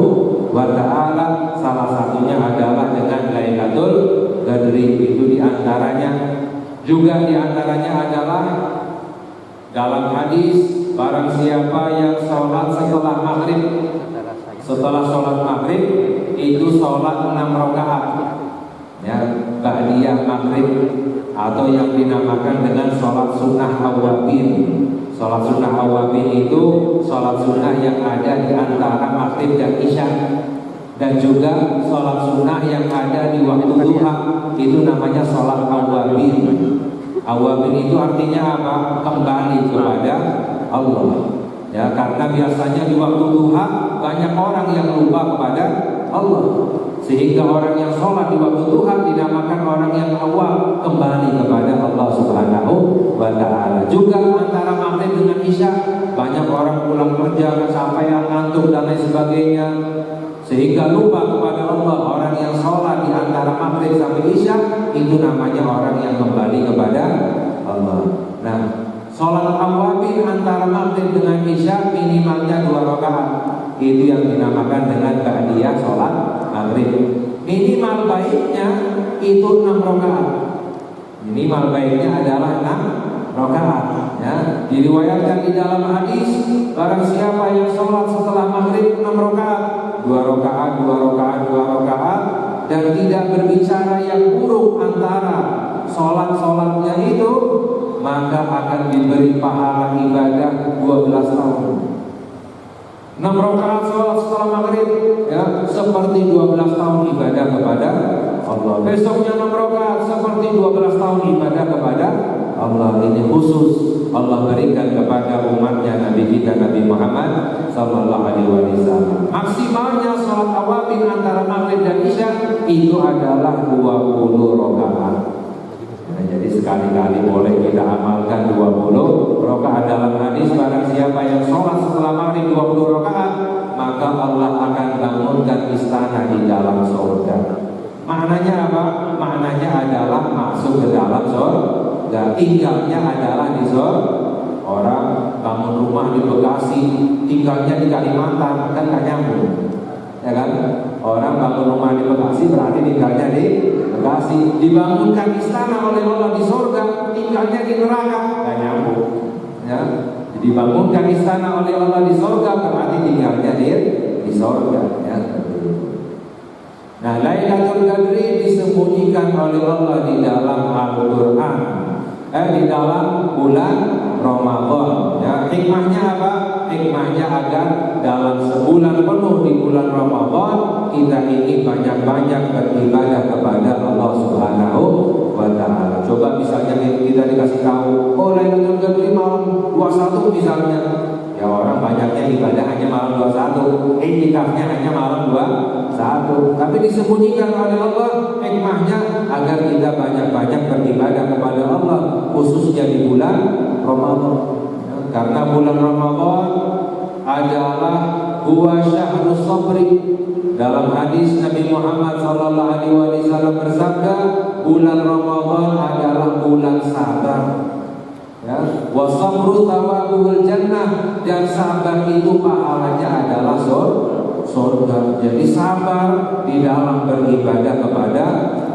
wa taala. Salah satunya adalah dengan Lailatul Qadri. Itu diantaranya, juga diantaranya adalah dalam hadis, barang siapa yang sholat setelah maghrib, setelah sholat maghrib itu sholat 6 rakaat, ya, ba'diyah maghrib, atau yang dinamakan dengan sholat sunnah awabin. Sholat sunnah awabin itu sholat sunnah yang ada di antara maghrib dan isya, dan juga sholat sunnah yang ada di waktu duha, itu namanya sholat awabin. Awabin itu artinya apa? Kembali kepada Allah. Ya, karena biasanya di waktu duha banyak orang yang lupa kepada Allah, sehingga orang yang sholat di waktu duha dinamakan orang yang awam, kembali kepada Allah Subhanahu wa taala. Juga antara maghrib dengan isya banyak orang pulang kerja sampai yang ngantuk dan lain sebagainya, sehingga lupa kepada Allah. Orang yang sholat di antara maghrib sampai isya itu namanya orang yang kembali kepada Allah. Nah, sholat awabin antara maghrib dengan isya minimalnya 2 rakaat. Itu yang dinamakan dengan ba'diyah sholat maghrib. Minimal baiknya itu 6 rakaat. Minimal baiknya adalah 6 rakaat. Ya, diriwayatkan di dalam hadis, barang siapa yang sholat setelah maghrib 6 rakaat, 2 rakaat, 2 rakaat, 2 rakaat, dan tidak berbicara yang buruk antara sholat-sholatnya itu, maka akan diberi pahala ibadah 12 tahun. 6 rakaat sholat setelah maghrib, ya, seperti 12 tahun ibadah kepada Allah. Besoknya 6 rakaat seperti 12 tahun ibadah kepada Allah. Ini khusus Allah berikan kepada umatnya Nabi kita Nabi Muhammad sallallahu alaihi wasallam. Maksimalnya sholat awabin antara maghrib dan isya itu adalah 20 rakaat. Nah, jadi sekali-kali boleh kita amalkan 20 rakaat. Dalam hadis, barang siapa yang sholat setelah maghrib 20 rakaat, maka Allah akan bangunkan istana di dalam surga. Maknanya apa? Maknanya adalah masuk ke dalam surga. Tinggalnya adalah di surga. Orang bangun rumah di Bekasi, tinggalnya di Kalimantan, kan gak nyambung, ya kan? Orang bangun rumah di Bekasi berarti tinggalnya di Bekasi. Dibangunkan istana oleh Allah di surga, tinggalnya di neraka, gak nyambung, ya. Dibangunkan istana oleh Allah di surga berarti tinggalnya di surga, ya. Nah, Lailatul Qadri disembunyikan oleh Allah di dalam Al-Quran, di dalam bulan Ramadan. Ya, hikmahnya apa? Hikmahnya agar dalam sebulan penuh di bulan Ramadan kita ini banyak-banyak beribadah kepada Allah Subhanahu wa taala. Coba misalnya kita dikasih tahu, oh Lailatul Qadri malam 21 misalnya. Ya, orang banyaknya ibadah hanya malam 21, iktikafnya hanya malam 21. Tapi disembunyikan oleh Allah, hikmahnya agar kita banyak-banyak beribadah kepada Allah, khususnya di bulan Ramadan. Ya, karena bulan Ramadan adalah huwa syahrus sabri. Dalam hadis Nabi Muhammad sallallahu alaihi wasallam bersabda, bulan Ramadan adalah bulan sabar. Ya, wasabru thawabuhul jannah, dan sabar itu pahalanya adalah surga. Jadi sabar di dalam beribadah kepada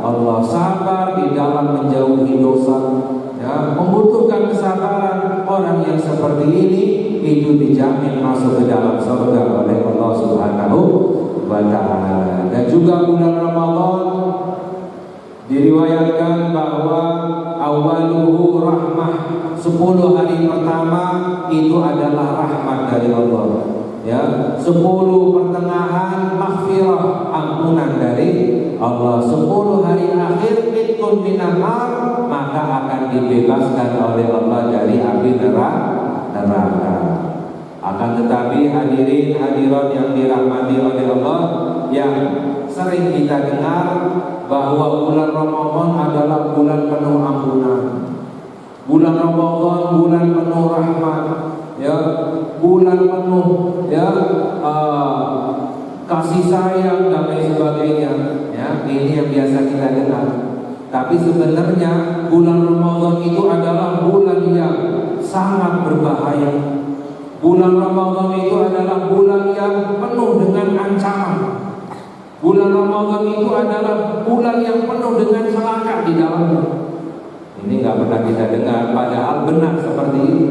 Allah, sabar di dalam menjauhi dosa, ya, membutuhkan kesabaran. Orang yang seperti ini itu dijamin masuk ke dalam surga oleh Allah Subhanahu wa taala. Dan juga bulan Ramadan diriwayatkan bahwa awaluhu rahmah, 10 hari pertama itu adalah rahmat dari Allah, ya. 10 pertengahan maghfirah, ampunan dari Allah. 10 hari akhir itqun minan nar, maka akan dibebaskan oleh Allah dari api neraka. Akan tetapi hadirin hadirat yang dirahmati oleh Allah, yang sering kita dengar bahwa bulan Ramadan adalah bulan penuh ampunan, bulan Ramadan bulan penuh rahmat, ya, bulan penuh, ya, kasih sayang dan lain sebagainya. Ya, ini yang biasa kita dengar. Tapi sebenarnya bulan Ramadan itu adalah bulan yang sangat berbahaya. Bulan Ramadan itu adalah bulan yang penuh dengan ancaman. Bulan Ramadan itu adalah bulan yang penuh dengan celaka di dalamnya. Ini nggak pernah kita dengar, padahal benar seperti itu.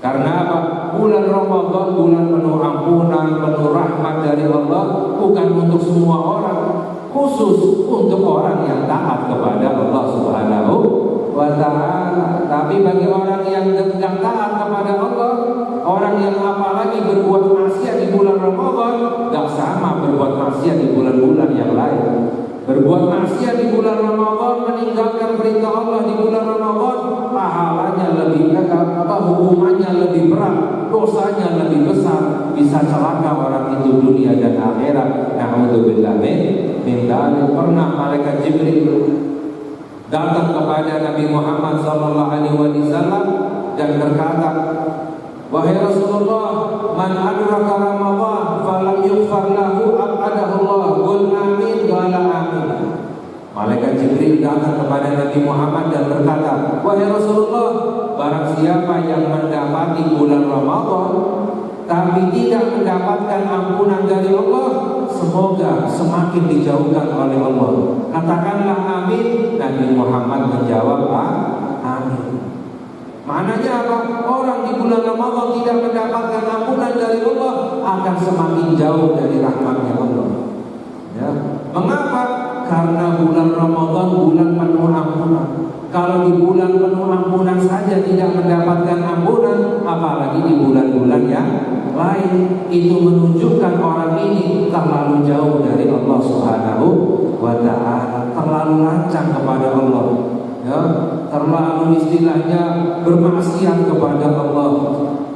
Karena apa? Bulan Ramadan bulan penuh ampunan, penuh rahmat dari Allah, bukan untuk semua orang, khusus untuk orang yang taat kepada Allah Subhanahu wa ta'ala. Tapi bagi orang yang tidak taat kepada Allah, orang yang apalagi berbuat maksiat di bulan Ramadan, gak sama berbuat maksiat di bulan-bulan yang lain. Berbuat maksiat di bulan Ramadan, meninggalkan perintah Allah di bulan Ramadan, pahalanya lebih hukumannya lebih berat, dosanya lebih besar, bisa celaka orang itu dunia dan akhirat. Na'udzubillah min dzalik. Pernah malaikat Jibril datang kepada Nabi Muhammad SAW dan berkata, wahai Rasulullah, man adraka Ramadan falam yughfar lahu abadahu Allah. Qul amin, qala amin. Malaikat Jibril datang kepada Nabi Muhammad dan berkata, wahai Rasulullah, barang siapa yang mendapati bulan Ramadan tapi tidak mendapatkan ampunan dari Allah, semoga semakin dijauhkan oleh Allah. Katakanlah amin. Nabi Muhammad menjawab amin. Maknanya apa? Orang di bulan Ramadan tidak mendapatkan ampunan dari Allah akan semakin jauh dari rahmatnya Allah. Ya. Mengapa? Karena bulan Ramadan bulan penuh ampunan. Kalau di bulan penuh ampunan saja tidak mendapatkan ampunan, apalagi di bulan-bulan yang lain. Itu menunjukkan orang ini terlalu jauh dari Allah Subhanahu wa ta'ala, terlalu lancang kepada Allah, ya, terlalu istilahnya bermaksiat kepada Allah,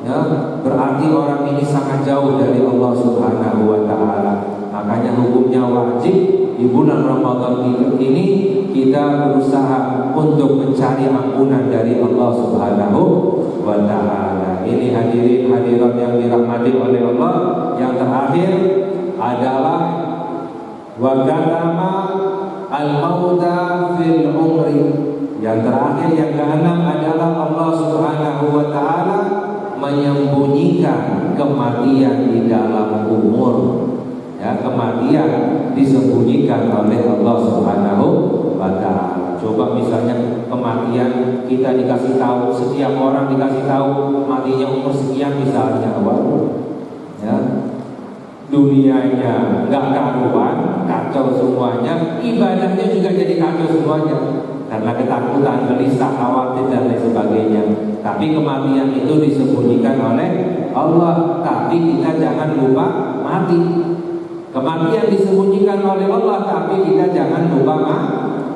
ya, berarti orang ini sangat jauh dari Allah Subhanahu wa ta'ala. Makanya hukumnya wajib di bulan Ramadan ini kita berusaha untuk mencari ampunan dari Allah Subhanahu wa ta'ala. Ini hadirin hadirat yang dirahmati oleh Allah. Yang terakhir adalah wa katama al-mauta fil umri. Yang terakhir, yang keenam adalah Allah Subhanahu wa ta'ala menyembunyikan kematian di dalam umur. Ya, kematian disembunyikan oleh Allah Subhanahu wa ta'ala. Coba misalnya kematian kita dikasih tahu, setiap orang dikasih tahu matinya umur sekian misalnya, waduh, ya, dunianya nggak karuan, kacau semuanya, ibadahnya juga jadi kacau semuanya karena ketakutan, gelisah, khawatir dan lain sebagainya. Tapi kematian itu disembunyikan oleh Allah. Tapi kita jangan lupa mati. Kematian disembunyikan oleh Allah, tapi kita jangan lupa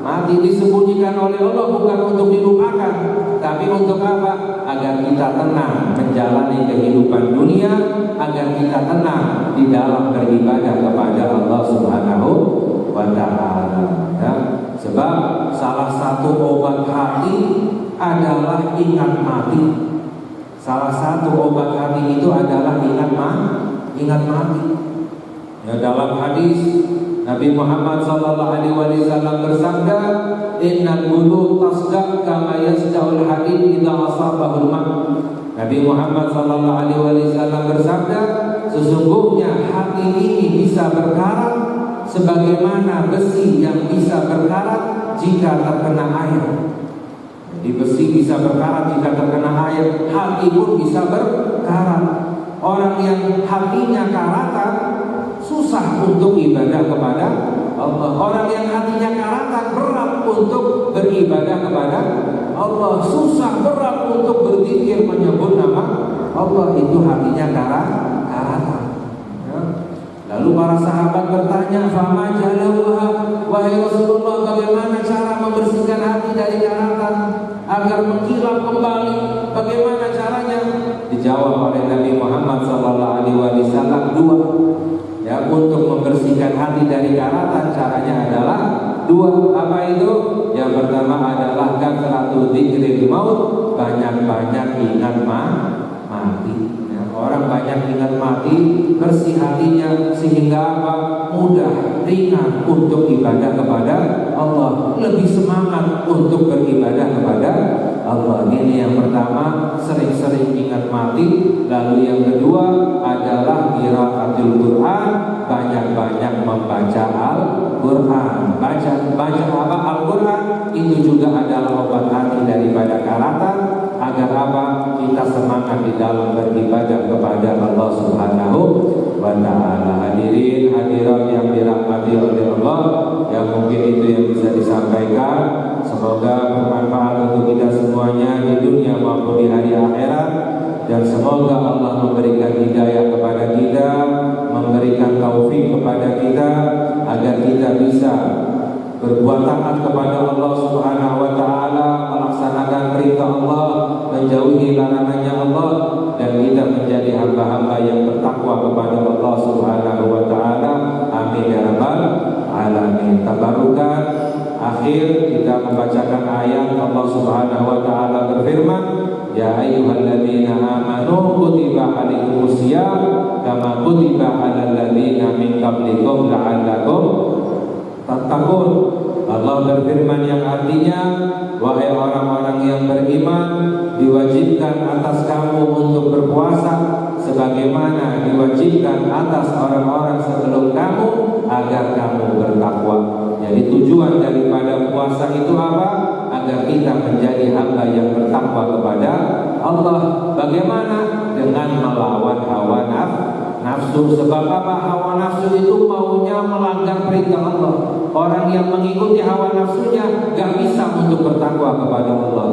mati. Disembunyikan oleh Allah bukan untuk dilupakan, tapi untuk apa? Agar kita tenang menjalani kehidupan dunia, agar kita tenang di dalam beribadah kepada Allah Subhanahu wa ta'ala. Ya. Sebab salah satu obat hati adalah ingat mati. Salah satu obat hati itu adalah ingat mati. Ya, dalam hadis Nabi Muhammad SAW bersabda, innal qulub tasda kama yasda'ul hadid idza asabahul ma'. Nabi Muhammad SAW bersabda, sesungguhnya hati ini bisa berkarat sebagaimana besi yang bisa berkarat jika terkena air. Jadi besi bisa berkarat jika terkena air, hati pun bisa berkarat. Orang yang hatinya karatan susah untuk ibadah kepada Allah. Orang yang hatinya karatan berat untuk beribadah kepada Allah, susah berat untuk berzikir menyebut nama Allah, itu hatinya karatan. Ya. Lalu para sahabat bertanya, "Fama jalauha?" Wahai Rasulullah, bagaimana cara membersihkan hati dari karatan agar mengkilap kembali? Bagaimana caranya? Dijawab oleh Nabi Muhammad SAW dua. Ya, untuk membersihkan hati dari karatan caranya adalah dua. Apa itu? Yang pertama adalah katsratu dzikril maut, banyak-banyak ingat mati. Ya, orang banyak banyak ingat mati, bersih hatinya, sehingga apa? Mudah, ringan untuk ibadah kepada Allah, lebih semangat untuk beribadah kepada Allah. Ini yang pertama, sering-sering ingat mati. Lalu yang kedua adalah qiraatul Quran, banyak-banyak membaca Al-Quran. Baca apa? Al-Quran itu juga adalah obat hati daripada karatan, agar apa? Kita semangat di dalam beribadah kepada Allah Subhanahu wa ta'ala. Hadirin hadirat yang dirahmati oleh Allah, yang mungkin itu yang bisa disampaikan. Semoga bermanfaat untuk kita semuanya di dunia maupun di hari akhirat, dan semoga Allah memberikan hidayah kepada kita, memberikan taufik kepada kita, agar kita bisa berbuat taat kepada Allah Subhanahu wa ta'ala, melaksanakan perintah Allah, menjauhi larangannya Allah, dan kita menjadi hamba-hamba yang bertakwa kepada Allah Subhanahu wa ta'ala. Amin ya rabbal alamin. Tabarukan akhir kita membacakan ayat Allah Subhanahu wa ta'ala berfirman, ya ayyuhalladzina amanu kutiba alaikumusiyam kama kutiba alal ladzina min qablikum la'allakum tattaqun. Allah berfirman yang artinya, wahai orang-orang yang beriman, diwajibkan atas kamu untuk berpuasa sebagaimana diwajibkan atas orang-orang sebelum kamu, agar kamu bertakwa. Jadi tujuan daripada puasa itu apa? Agar kita menjadi hamba yang bertakwa kepada Allah. Bagaimana? Dengan melawan hawa nafsu. Sebab apa? Hawa nafsu itu maunya melanggar perintah Allah. Orang yang mengikuti hawa nafsunya gak bisa untuk bertakwa kepada Allah.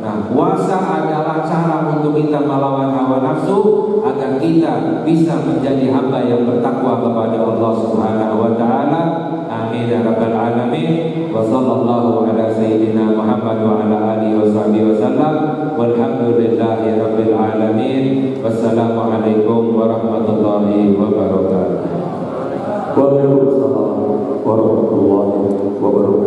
Nah, puasa adalah cara untuk kita melawan hawa nafsu, agar kita bisa menjadi hamba yang bertakwa kepada Allah Subhanahu wa ta'ala. Amin ya rabbal alamin. Wa sallallahu ala sayyidina Muhammad wa ala alihi wa sahbihi wasallam. Walhamdulillahi rabbil alamin. Wassalamualaikum warahmatullahi wabarakatuh. Waalaikumsalam warahmatullahi wabarakatuh.